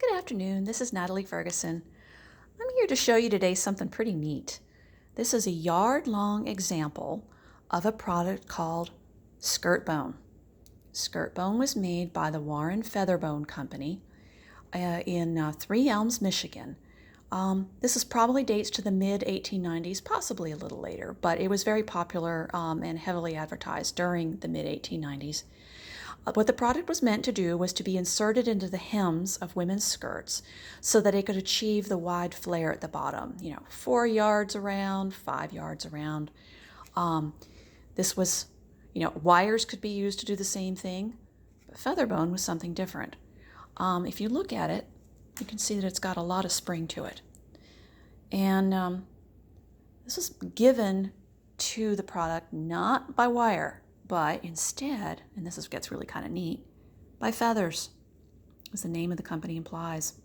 Good afternoon, this is Natalie Ferguson. I'm here to show you today something pretty neat. This is a yard-long example of a product called Skirtbone. Skirtbone was made by the Warren Featherbone Company in Three Elms, Michigan. This is probably dates to the mid-1890s, possibly a little later, but it was very popular and heavily advertised during the mid-1890s. What the product was meant to do was to be inserted into the hems of women's skirts so that it could achieve the wide flare at the bottom, 4 yards around, 5 yards around. This was, wires could be used to do the same thing, but Featherbone was something different. If you look at it, you can see that it's got a lot of spring to it. And this was given to the product not by wire, but instead, and gets really kind of neat, by feathers, as the name of the company implies.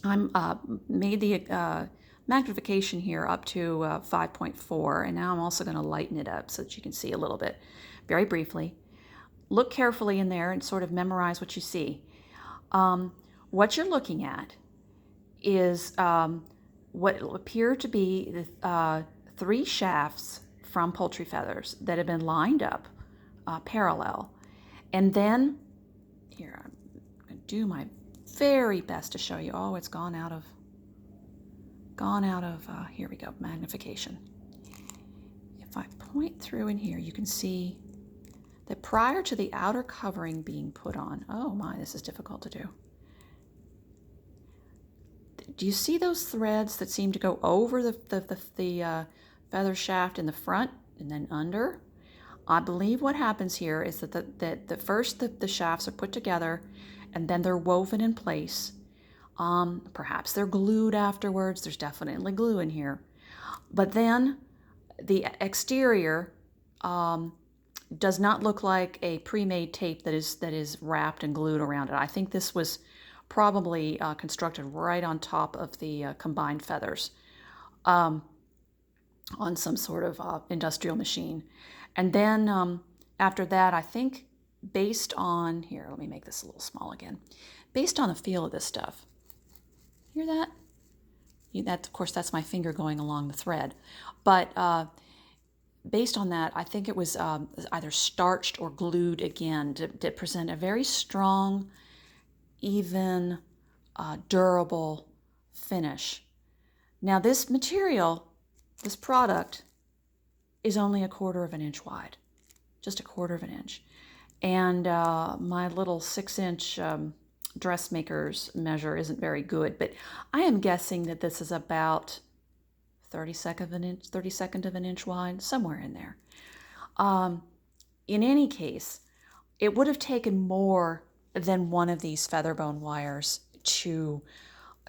I made the magnification here up to 5.4, and now I'm also going to lighten it up so that you can see a little bit, very briefly. Look carefully in there and sort of memorize what you see. What you're looking at is what appear to be the 3 shafts from poultry feathers that have been lined up parallel. And then, here, I'm going to do my very best to show you. Oh, it's gone out of, here we go, magnification. If I point through in here, you can see that prior to the outer covering being put on, oh my, this is difficult to do. Do you see those threads that seem to go over the feather shaft in the front and then under? I believe what happens here is that first the shafts are put together and then they're woven in place. Perhaps they're glued afterwards. There's definitely glue in here. But then the exterior does not look like a pre-made tape that is wrapped and glued around it. I think this was probably constructed right on top of the combined feathers on some sort of industrial machine. And then after that, I think based on, here, let me make this a little small again, based on the feel of this stuff, hear that? Of course, that's my finger going along the thread. But based on that, I think it was either starched or glued again to present a very strong, even, durable finish. Now this material, this product, is only 1/4 of an inch wide, just 1/4 of an inch. And my little 6-inch dressmaker's measure isn't very good, but I am guessing that this is about 32nd of an inch wide, somewhere in there. In any case, it would have taken more than one of these Featherbone wires to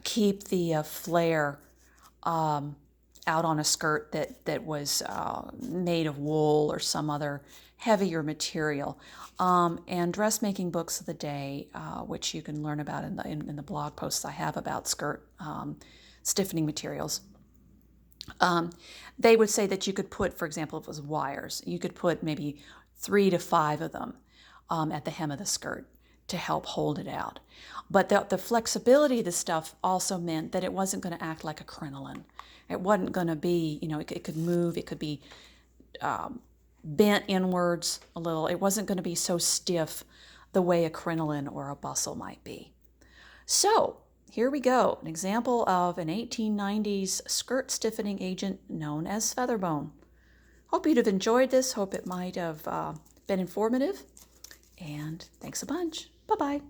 keep the flare out on a skirt that was made of wool or some other heavier material. And dressmaking books of the day, which you can learn about in the blog posts I have about skirt stiffening materials, they would say that you could put, for example, if it was wires, you could put maybe 3 to 5 of them at the hem of the skirt to help hold it out. But the flexibility of the stuff also meant that it wasn't going to act like a crinoline. It wasn't going to be, it could move, it could be bent inwards a little. It wasn't going to be so stiff the way a crinoline or a bustle might be. So here we go, an example of an 1890s skirt stiffening agent known as Featherbone. Hope you'd have enjoyed this. Hope it might have been informative. And thanks a bunch. Bye-bye.